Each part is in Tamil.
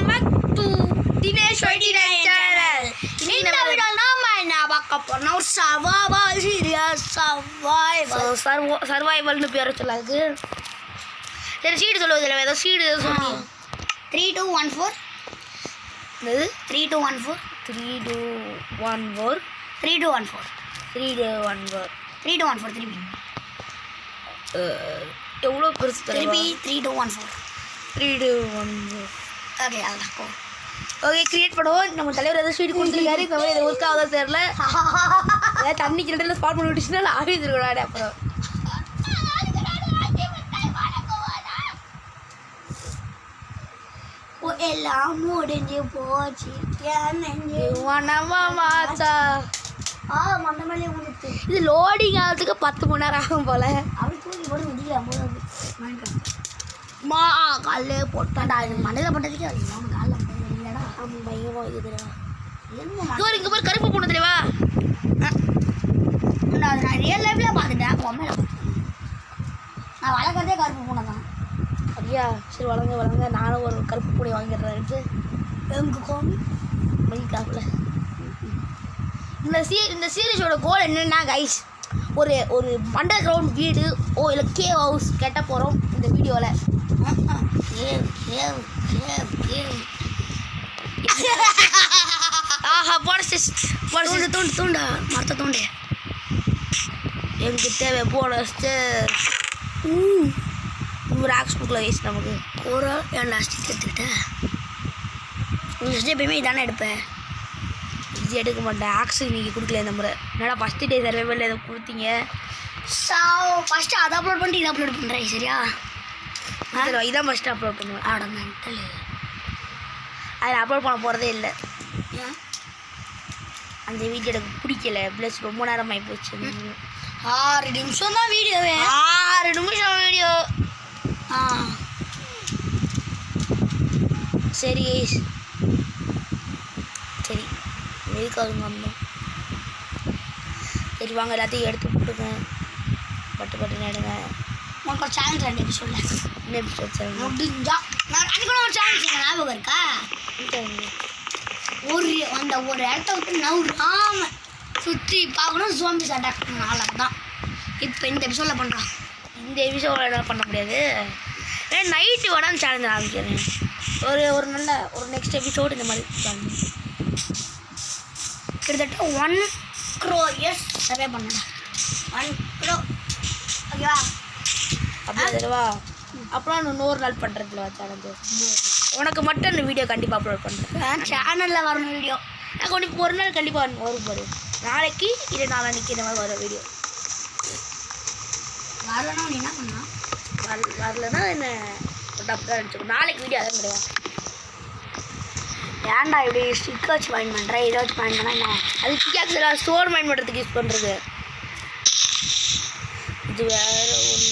back to Dinesh channel. இந்த வீடியோல நாம என்ன பார்க்க போறோம்னா ஒரு சர்வைவல் சீரியஸ் சர்வைவல்னு பேர் வச்சிருக்கு. சரி சீடு சொல்லுவது இல்லை, ஏதோ சீடு சொல்லி 3 2 1 4 என்னது 3 2 1 4 3 2 1 4 3 2 1 4 3 2 1 4 3 2 1 4 திருப்பி எவ்வளோ பெருசு திருப்பி 3 2 1 4 3 2 1 4 ஓகே அதான் போ. ஓகே கிரியேட் பண்ணுவோம். நம்ம தலைவர் ஏதாவது ஷீட் கொடுத்துருக்காரு, இந்த மாதிரி எதை ஒர்க் ஆகுதா தெரியல. ஏதாவது தண்ணி கிட்ட ஸ்பாட் பண்ணி விட்டுச்சுன்னா ஆஃபீஸ் இருக்கக்கூடாது. அப்புறம் எல்லாம் முடிஞ்சு போச்சு இது லோடிங் ஆகிறதுக்கு 10 மணி நேரம் ஆகும் போல. அப்படி தூக்கி போட்டு மா காலைல போட்டாடா, இது மண்ணில் போட்டதுக்கே காலில் இல்லைடா. பயங்கரமாக இருக்குதுடா. இங்கே போய் கருப்பு பூனை தெரியவா? நான் ரியல் லைஃப்பில் பார்த்துட்டேன், பொம்மையில் பார்த்துட்டேன். நான் வளர்க்குறதே கருப்பு பூனை தான். அப்படியா? சரி வளங்க வளங்க, நானும் ஒரு கருப்பு பூனை வாங்கிடுறேன். எங்க கோமி மணிக்காப்பில் இந்த சீரீஸோட கோல் என்னென்னா கைஸ், ஒரு அண்டர் கிரவுண்ட் வீடு இல்லை கேவ் ஹவுஸ் கட்ட போகிறோம் இந்த வீடியோவில். ஆஹா போட தூண்டா மரத்தை தூண்டு எனக்கு தேவை போட ஒரு ஆக்ஸ் புக்கில் வயசு நமக்கு ஒரு ஏன் ஸ்டிக் எடுத்துக்கிட்டேன். நீங்கள் எப்பயுமே இதானே எடுப்பேன், இது எடுக்க மாட்டேன். ஆக்ஸு நீங்கள் கொடுக்கல இந்த முறை. என்னடா ஃபஸ்ட்டு டே சர்வைவல் எதை கொடுத்தீங்க? ஃபஸ்ட்டு அதை அப்லோட் பண்ணிட்டு இதை அப்லோட் பண்ணுறேன். சரியா? இதான் ஃபஸ்ட்டு அப்லோட் பண்ணுவேன். ஆட மென்டல் அதில் அப்லோட் பண்ண போகிறதே இல்லை. ஏன் அந்த வீடியோ எனக்கு பிடிக்கல. ப்ளஸ் ரொம்ப நேரம் ஆகி போச்சு. 6 நிமிஷம் தான் வீடியோவே. 6 நிமிஷம் வீடியோ. சரி சரி எதுக்காக வந்தோம். சரி வாங்க எல்லாத்தையும் எடுத்து போட்டுங்க. பட்டு நடுங்க. உனக்கு ஒரு சேலஞ்ச் 2 எபிசோட்ல என்ன எபிசோட் சார் முடிஞ்சா நான் அன்றைக்கி ஒரு சேலஞ்ச் ஞாபகம் இருக்கா? ஒரு இடத்த விட்டு நவுறாம சுற்றி பார்க்கணும், ஜோம்பிஸ் அட்டாக் பண்ணணும். அவ்வளோதான். இப்போ இந்த எபிசோடில் பண்ணுறான். இந்த எபிசோடில் என்ன பண்ண முடியாது. நைட்டு வேணாலும் சேலஞ்ச் ஆரம்பிக்கிறேன். ஒரு நல்ல ஒரு நெக்ஸ்ட் எபிசோடு இந்த மாதிரி சேலஞ்ச் கிட்டத்தட்ட 1 crore இயர்ஸ் சர்வே பண்ணடா. 1 crore ஓகேவா? அப்படியே தருவா. அப்புறம் நான் 100 நாள் பண்ணுறதுல சேலஞ்சு. உனக்கு மட்டும் இந்த வீடியோ கண்டிப்பாக அப்லோட் பண்ணுறேன். சேனலில் வரணும் வீடியோ. நான் ஒரு நாள் கண்டிப்பாக வரும் பாரு. நாளைக்கு இல்லை நாளைக்கு இந்த மாதிரி வர வீடியோ வரலன்னா நீ என்ன பண்ணா? வரலன்னா என்ன டப்பாக அடிச்சுக்கோ. நாளைக்கு வீடியோ அதான் கிடையாது. ஏன்டா இப்படி ஸ்டிக் வச்சு பாயிண்ட் பண்ணுறேன், இதை வச்சு பாயிண்ட் பண்ணால் என்ன? அது ஸ்டிக் ஸ்டோர் மைண்ட் பண்ணுறதுக்கு யூஸ் பண்ணுறது. இது வேறு ஒன்று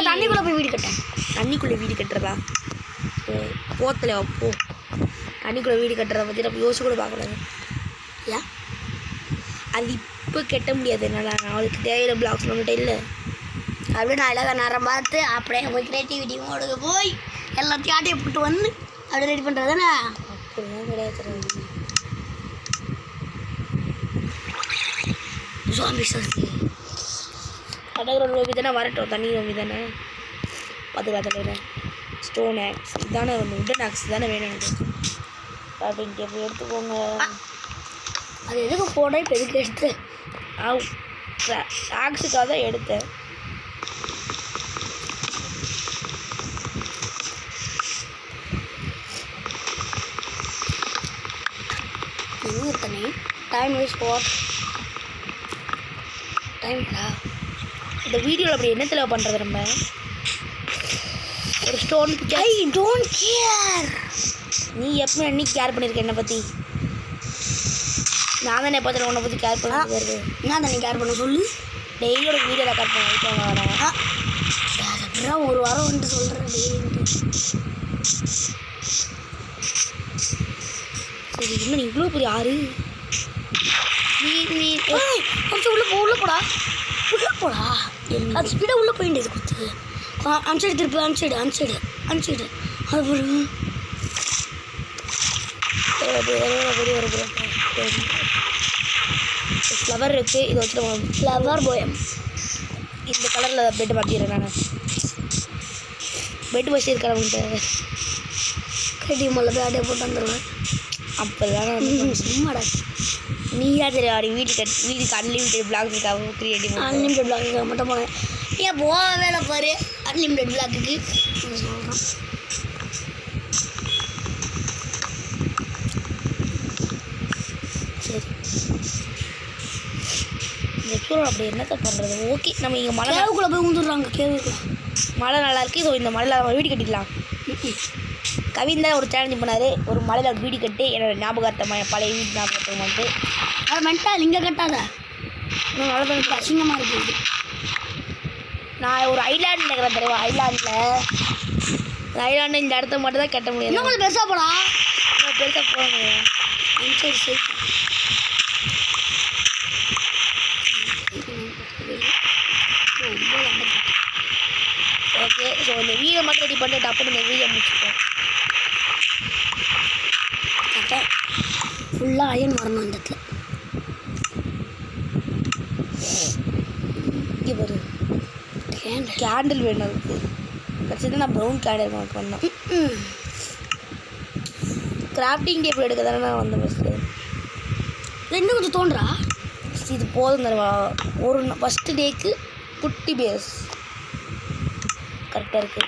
தண்ணிக்குள்ளே போய் வீடு கட்டேன். தண்ணிக்குள்ளே வீடு கட்டுறதா? போத்தலை போ. தண்ணிக்குள்ளே வீடு கட்டுறத பற்றி நம்ம யோசிச்சு கூட பார்க்கலாது. ஏன் அது இப்போ கட்ட முடியாது. என்னால் நாளைக்கு தேவையில்லை பிளாக்ஸ் நம்மகிட்ட இல்லை. அப்படியே நான் இல்லாத நேரம் பார்த்து அப்படியே போய் க்ரியேட்டிவிட்டி மோடுக்கு போய் எல்லாத்தையும் ஆட்டையை போட்டு வந்து அப்படியே ரெடி பண்ணுறது தானே. அப்படிதான் கிடையாது. கடற்கரை நோம்பி தானே வரட்டும். தண்ணி நோம்பி தானே பார்த்துக்கலாம். ஸ்டோன் ஆக்ஸ் இதானே உடன் ஆக்ஸ் தானே வேணும் எனக்கு. அப்படின்ட்டு எப்படி எடுத்துக்கோங்க. அது எதுக்கு போனால் இப்போ எதுக்கு எடுத்து ஆக்ஸுக்காக தான் எடுத்தேன். எத்தனை டைம் இஸ் வாட் டைம்டா இந்த வீடியோவில் அப்படி என்னத்தில் பண்ணுறது? நம்ம ஒரு ஸ்டோன் ஐ டோன்ட் கேர். நீ எப்பவுமே அன்னைக்கு கேர் பண்ணியிருக்க என்னை பற்றி. நான் தானே பார்த்துட்டு உன்னை பற்றி கேர் பண்ணுறது. என்ன தானே கேர் பண்ண சொல்லு. டெய்லியோட வீடியோவில் கேர் பண்ண வைப்பாங்க. வரேன் அதுக்கப்புறம் ஒரு வாரம் வந்துட்டு சொல்கிறேன் டெய்லின்ட்டு. சரி இன்னும் நீ இவ்வளோ பெரிய ஆறு. நீ கொஞ்சம் உள்ளே போடா அது ஸ்பீடாக உள்ளே போயிட்டு கொடுத்து அன்சைடு திருப்பி அன்சைடு அது போடுங்க. ஃப்ளவர் இருக்குது, இதை வச்சு நம்ம ஃப்ளவர் போயம் இந்த கலரில் பெட்டு மாற்றிடுறேன். நான் பெட்டு வச்சு இருக்கிறவங்கிட்ட கட்டி மல்ல போய் அப்படியே போட்டு வந்துடுவேன். அப்போதான் சும்மாடா நீயா தெரியும் வீட்டுக்கு unlimited black creative unlimited black மட்டும் போனேன். ஏன் போக வேலை பாரு அன்லிமிட்டட் பிளாக்குக்கு சொல்கிறேன். சரி இந்த எபிசோட் அப்படி என்னத்தை பண்ணுறது? ஓகே நம்ம இங்கே மழை கேவுக்குள்ளே போய் ஊந்துடுறாங்க. கேவுக்குள்ள மழை நல்லா இருக்குது. ஸோ இந்த மழையில் நம்ம வீடு கட்டிக்கலாம். கவின் தான் ஒரு சேலஞ்ச் பண்ணார், ஒரு மலையில் வீடு கட்டி என்னோட ஞாபகார்த்தமாக பழைய வீடு ஞாபகத்துக்கு அதை மென்டால் இங்கே கட்டாத இன்னும் நல்லா தான் அசிங்கமாக இருக்குது. நான் ஒரு ஐலாண்டில் இருக்கிறேன் தெரியுமா? ஐலாண்டு இந்த இடத்த மட்டும் தான் கட்ட முடியாது. இன்னும் பெருசாக போகலாம், பெருசாக போக முடியாது. சரி ஓகே. ஸோ இந்த வீடை மட்டும் ரெடி பண்ணிட்டு டப்புன்னு இந்த வீடை முடிச்சுப்போம். கரெக்டாக ஃபுல்லாக அயன் வரணும் இந்த இடத்துல. இங்கே பாரு கேண்டில் வேணும். அதுக்கு கடைசியில் நான் ப்ரௌன் கேண்டில் எனக்கு வந்தேன். கிராஃப்டிங் டேபிள் எடுக்க தானே நான் வந்தேன் ஃபஸ்ட்டு. இன்னும் கொஞ்சம் தோன்றா இது போதும் தருவா. ஒரு ஃபஸ்ட்டு டேக்கு குட்டி பேஸ் கரெக்டாக இருக்குது.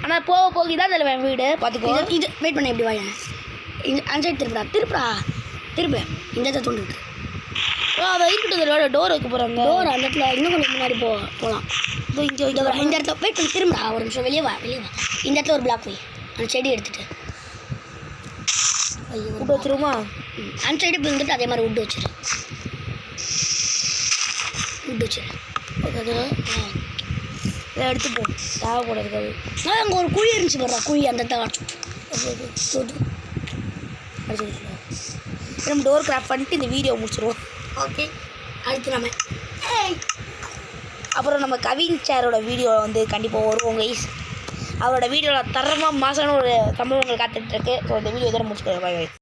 ஆனால் போக போக தான் தருவேன் வீடு பார்த்துக்கோ. இது வெயிட் பண்ண எப்படி வாங்க இந்த அஞ்சைட் திருப்பா திருப்ப இந்த இடத்த தோண்டிட்டு அதை இருக்கட்டும். தருவா டோர் வைக்க போகிறாங்க. டோர் அந்த இடத்துல இன்னும் கொஞ்சம் முன்னாடி போகலாம். இந்த இடத்துல வெயிட் பண்ணி திரும்பா ஒரு நிமிஷம் வெளியே வா. இந்த இடத்துல ஒரு பிளாக் வை. அந்த செடி எடுத்துகிட்டு உட்டு வச்சுருமா? அந்த சைடு போய் வந்துட்டு அதே மாதிரி உட்டு வச்சிரு. இதை எடுத்துப்போம். தேவைப்பட இருக்காது. அங்கே ஒரு குழி இருந்துச்சு போடுறா. குழி அந்த அடிச்சு நம்ம டோர் கிராஃப்ட் பண்ணிட்டு இந்த வீடியோ முடிச்சிடுவோம். ஓகே அடுத்து நம்ம அப்புறம் நம்ம கவின் சாரோட வீடியோ வந்து கண்டிப்பாக வருவோம் கைஸ். அவரோட வீடியோவில் தரமாக மாசான ஒரு சம்பவங்கள் காத்துட்ருக்கு. ஸோ இந்த வீடியோ தான் முடிச்சுக்கிறேன்.